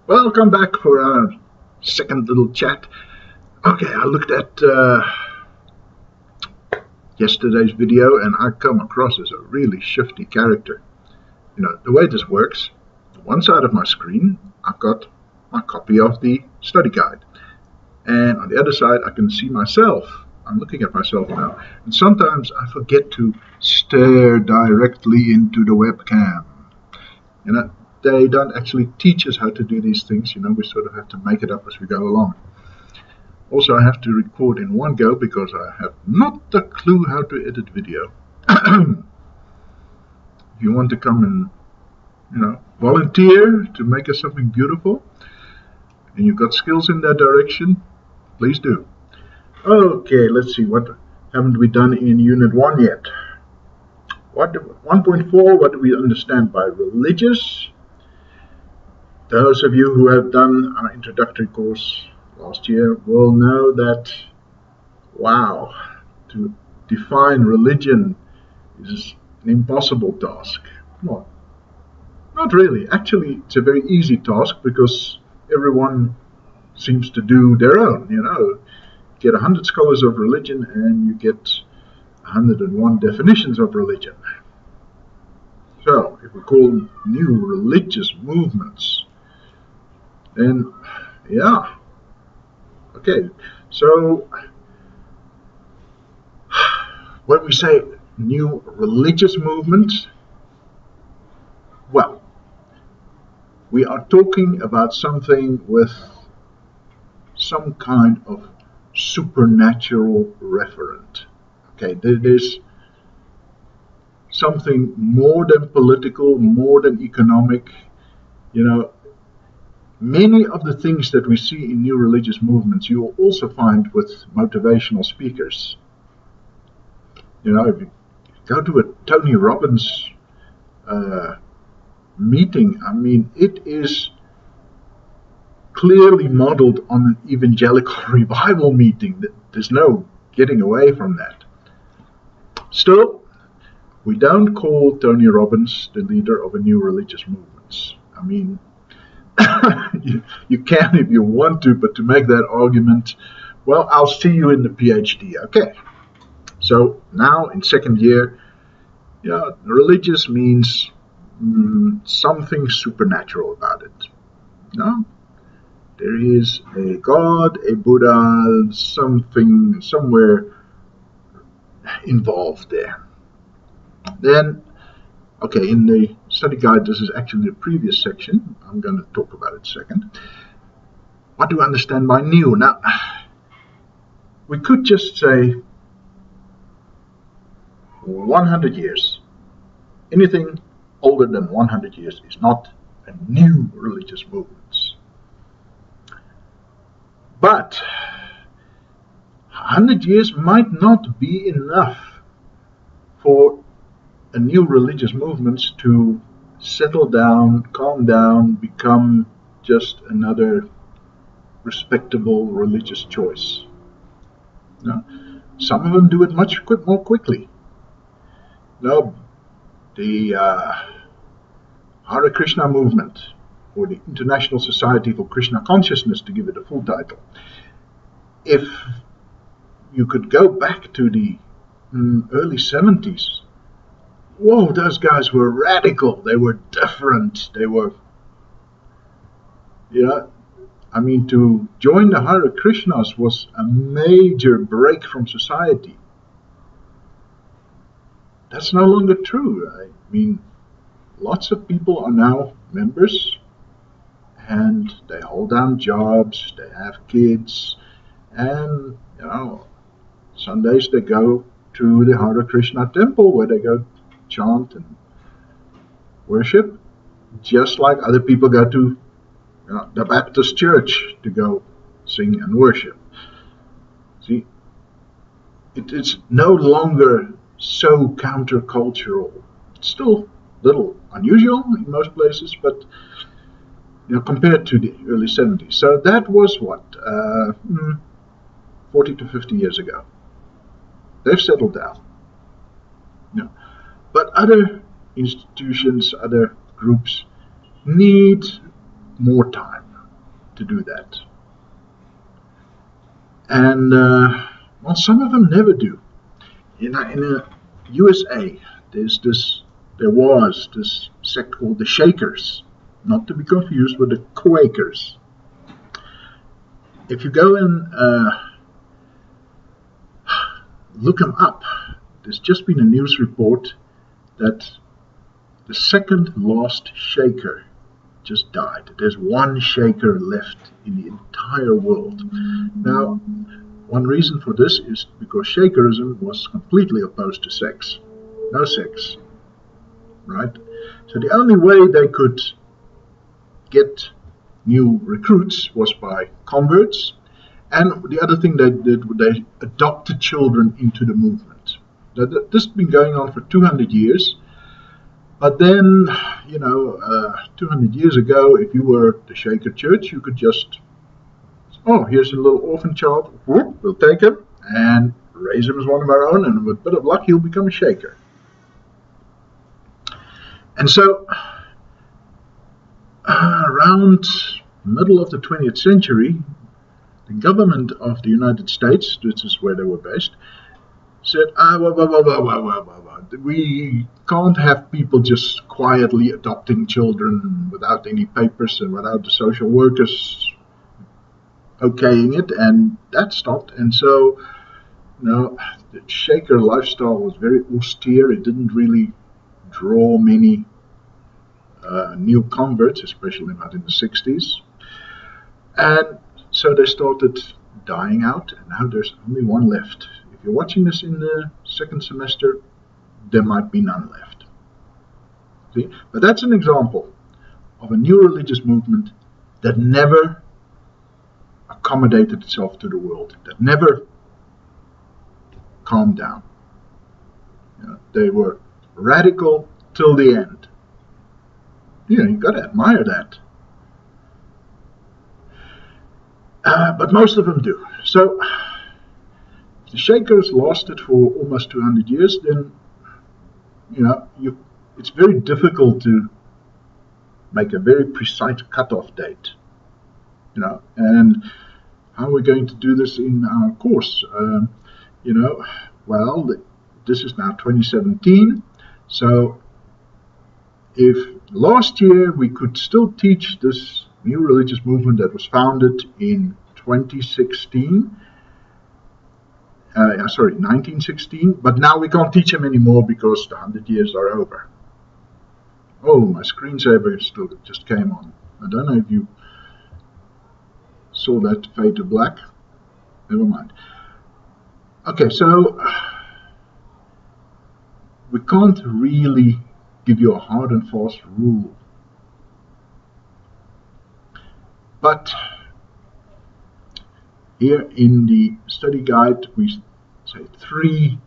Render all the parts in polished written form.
Welcome back for our second little chat. Okay, I looked at yesterday's video and I come across as a really shifty character. You know, the way this works, on one side of my screen, I've got my copy of the study guide. And on the other side, I can see myself. I'm looking at myself now. And sometimes I forget to stare directly into the webcam. You know, they don't actually teach us how to do these things. You know, we sort of have to make it up as we go along. Also, I have to record in one go because I have not a clue how to edit video. If you want to come and, volunteer to make us something beautiful, and you've got skills in that direction, please do. Okay, let's see, what haven't we done in Unit 1 yet? 1.4, what do we understand by religious? Those of you who have done our introductory course last year will know that, wow, to define religion is an impossible task. Well, not really. Actually, it's a very easy task because everyone seems to do their own, Get 100 scholars of religion and you get 101 definitions of religion. So, if we call new religious movements, then, yeah. Okay, so when we say new religious movements, well, we are talking about something with some kind of supernatural referent. Okay, there's something more than political, more than economic. Many of the things that we see in new religious movements you will also find with motivational speakers. If you go to a Tony Robbins meeting, it is clearly modeled on an evangelical revival meeting. There's no getting away from that. Still, we don't call Tony Robbins the leader of a new religious movement. You can if you want to, but to make that argument, well, I'll see you in the PhD. Okay. So now in second year, religious means something supernatural about it. There is a God, a Buddha, something somewhere involved there. Then, okay, in the study guide, this is actually the previous section. I'm going to talk about it second. What do I understand by new? Now, we could just say 100 years. Anything older than 100 years is not a new religious movement. But 100 years might not be enough for a new religious movement to settle down, calm down, become just another respectable religious choice. Some of them do it much more quickly. The Hare Krishna movement, or the International Society for Krishna Consciousness, to give it a full title. If you could go back to the early 70s, whoa, those guys were radical. They were different. They were, to join the Hare Krishnas was a major break from society. That's no longer true. Lots of people are now members and they hold down jobs, they have kids, and, Sundays they go to the Hare Krishna temple where they go chant and worship, just like other people go to the Baptist church to go sing and worship. See, it is no longer so countercultural. It's still a little unusual in most places, but compared to the early 70s. So that was what, 40 to 50 years ago. They've settled down. But other institutions, other groups need more time. to do that. And well, some of them never do. In the USA, there was this sect called the Shakers, not to be confused with the Quakers. If you go and look them up, there's just been a news report that the second last Shaker just died. There's one Shaker left in the entire world. Now, one reason for this is because Shakerism was completely opposed to sex. No sex. Right? So the only way they could get new recruits was by converts, and the other thing they did, they adopted children into the movement. This has been going on for 200 years, but then, 200 years ago, if you were the Shaker Church, you could just, oh, here's a little orphan child, whoop, we'll take him and raise him as one of our own, and with a bit of luck, he'll become a Shaker. And so, around the middle of the 20th century, the government of the United States, this is where they were based, said, we can't have people just quietly adopting children without any papers and without the social workers okaying it, and that stopped. And so, the Shaker lifestyle was very austere. It didn't really draw many new converts, especially not in the 60s. And so they started dying out, and now there's only one left. If you're watching this in the second semester, there might be none left. See? But that's an example of a new religious movement that never accommodated itself to the world, that never calmed down. They were radical till the end. You've got to admire that. But most of them do. So, if the Shakers lasted for almost 200 years, then, it's very difficult to make a very precise cutoff date. And how are we going to do this in our course? This is now 2017, so if last year we could still teach this new religious movement that was founded in 1916, but now we can't teach them anymore because the 100 years are over. Oh, my screensaver just came on. I don't know if you saw that fade to black. Never mind. Okay, so we can't really give you a hard and fast rule. But here in the study guide, we say 3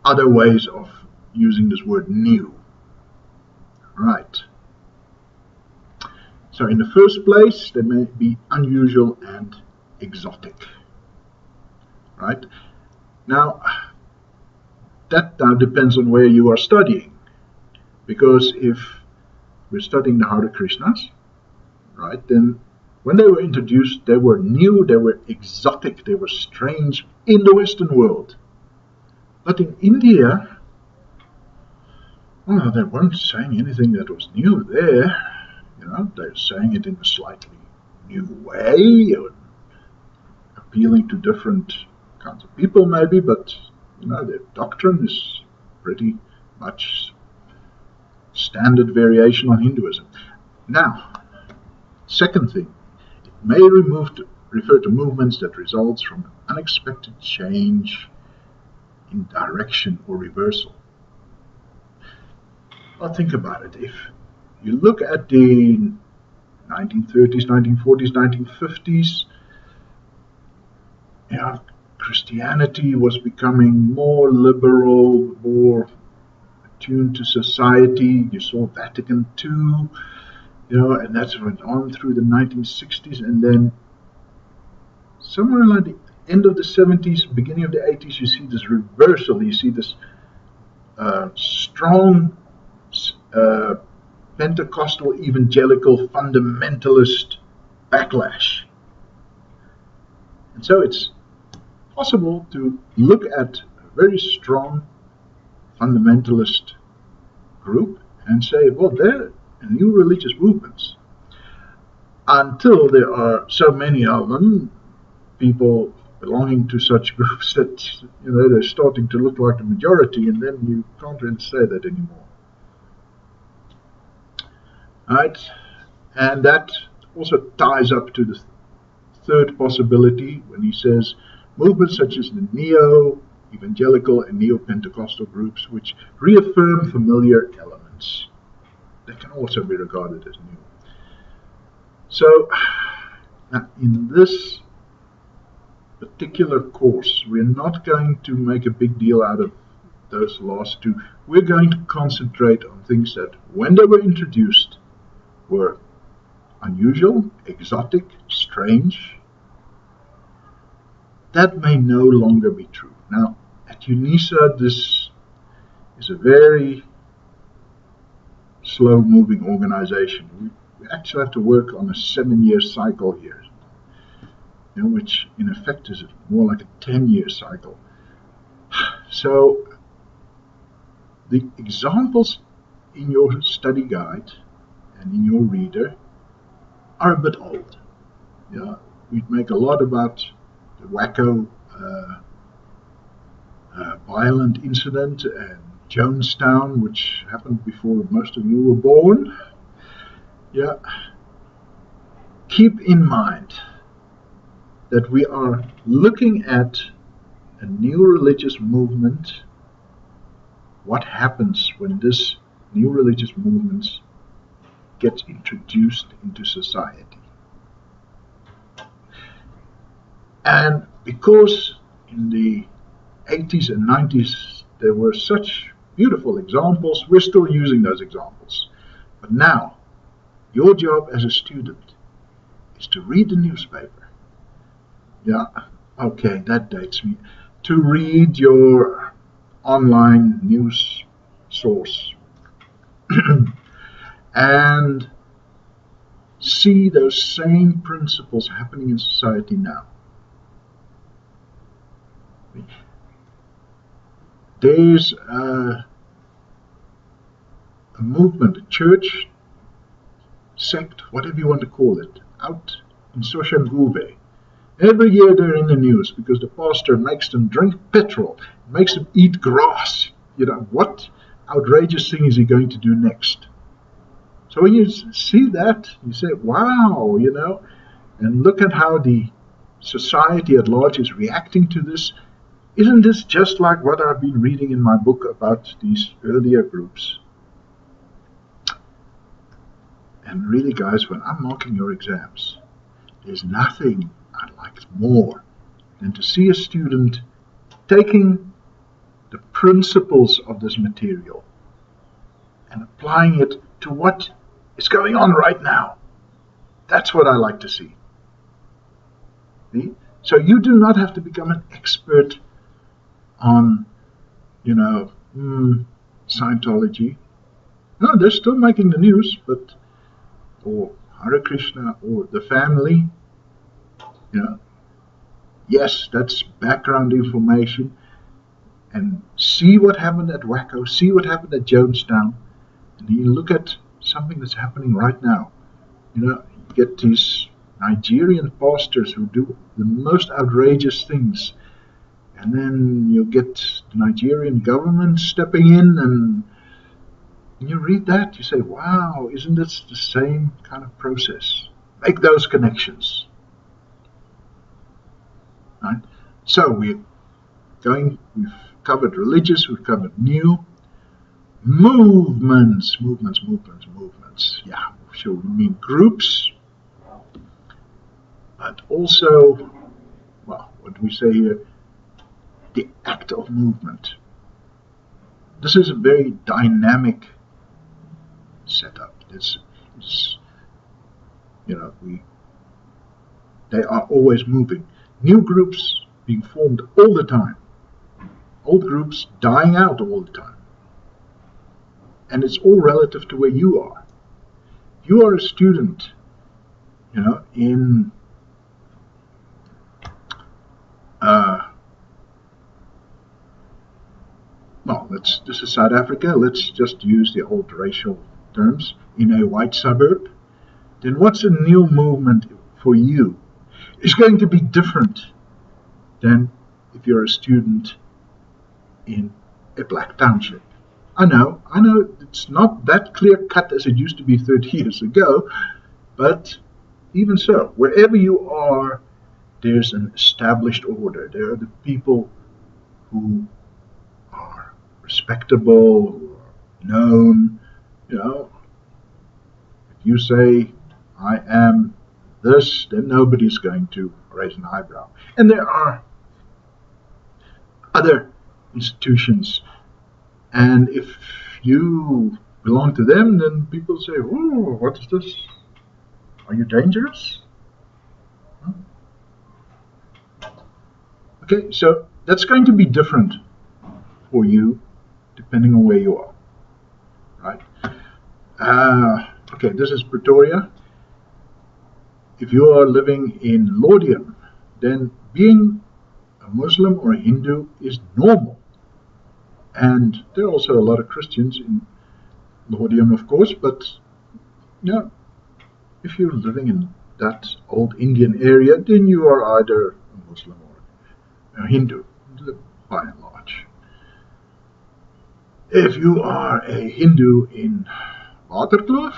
other ways of using this word new. Right. So in the first place, they may be unusual and exotic. Right? Now, that now depends on where you are studying. Because if we're studying the Hare Krishnas, right, then when they were introduced, they were new, they were exotic, they were strange in the Western world. But in India, well, they weren't saying anything that was new there. They were saying it in a slightly new way, or appealing to different kinds of people maybe, but their doctrine is pretty much standard variation on Hinduism. Now, second thing, it may refer to movements that results from an unexpected change in direction or reversal. Well, think about it. If you look at the 1930s, 1940s, 1950s, Christianity was becoming more liberal, more attuned to society. You saw Vatican II, and that went on through the 1960s, and then somewhere like the end of the 70s, beginning of the 80s, you see this reversal. You see this strong Pentecostal evangelical fundamentalist backlash. And so it's possible to look at a very strong fundamentalist group and say, well, they're new religious movements. Until there are so many of them, people belonging to such groups that they're starting to look like the majority, and then you can't really say that anymore. Right? And that also ties up to the third possibility when he says movements such as the neo-evangelical and neo-Pentecostal groups, which reaffirm familiar elements. They can also be regarded as new. So, now in this particular course, we're not going to make a big deal out of those last two. We're going to concentrate on things that, when they were introduced, were unusual, exotic, strange. That may no longer be true. Now, at UNISA, this is a very slow-moving organization. We actually have to work on a 7-year cycle here, which in effect is more like a 10-year cycle. So the examples in your study guide and in your reader are a bit old. We make a lot about the Waco violent incident and Jonestown, which happened before most of you were born. Keep in mind that we are looking at a new religious movement. What happens when this new religious movement gets introduced into society? And because in the 80s and 90s there were such beautiful examples, we're still using those examples. But now, your job as a student is to read the newspaper. Okay, that dates me. To read your online news source and see those same principles happening in society now. There's a movement, a church, sect, whatever you want to call it, out in Soshanguve. Every year they're in the news because the pastor makes them drink petrol, makes them eat grass. What outrageous thing is he going to do next? So when you see that, you say, wow, and look at how the society at large is reacting to this. Isn't this just like what I've been reading in my book about these earlier groups? And really, guys, when I'm marking your exams, there's nothing I'd like more than to see a student taking the principles of this material and applying it to what is going on right now. That's what I like to see. See? So you do not have to become an expert on, Scientology. No, they're still making the news, or Hare Krishna, or the family. Yes, that's background information. And see what happened at Waco, see what happened at Jonestown, and then you look at something that's happening right now. You get these Nigerian pastors who do the most outrageous things, and then you get the Nigerian government stepping in, and you read that, you say, wow, isn't this the same kind of process? Make those connections. Right? So we've covered religious, we've covered new. Movements. Yeah, sure, we mean groups, but also, what do we say here? The act of movement. This is a very dynamic setup. They are always moving. New groups being formed all the time. Old groups dying out all the time. And it's all relative to where you are. If you are a student, in this is South Africa, let's just use the old racial terms, in a white suburb, then what's a new movement for you? It's going to be different than if you're a student in a black township. I know it's not that clear cut as it used to be 30 years ago, but even so, wherever you are, there's an established order. There are the people who are respectable, who are known. If you say, I am this, then nobody's going to raise an eyebrow. And there are other institutions, and if you belong to them, then people say, oh, what is this? Are you dangerous? Okay, so that's going to be different for you depending on where you are, right? Okay, this is Pretoria. If you are living in Laudium, then being a Muslim or a Hindu is normal. And there are also a lot of Christians in Laudium, of course, but if you're living in that old Indian area, then you are either a Muslim or a Hindu, by and large. If you are a Hindu in Waterkloof,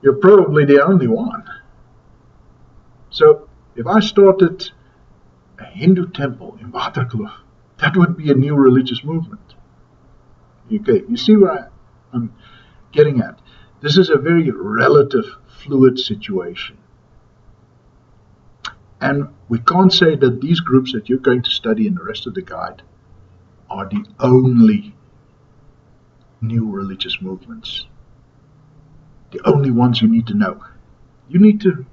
you're probably the only one. So if I started a Hindu temple in Waterkloof, that would be a new religious movement. Okay, you see where I'm getting at? This is a very relative, fluid situation. And we can't say that these groups that you're going to study in the rest of the guide are the only new religious movements. The only ones you need to know. You need to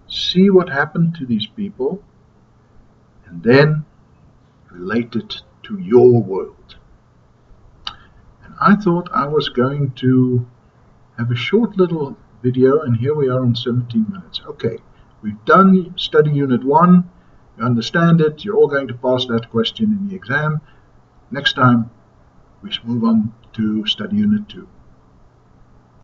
see what happened to these people and then relate it to your world. And I thought I was going to have a short little video, and here we are on 17 minutes. Okay, we've done study unit 1, you understand it, you're all going to pass that question in the exam. Next time we move on to study unit 2.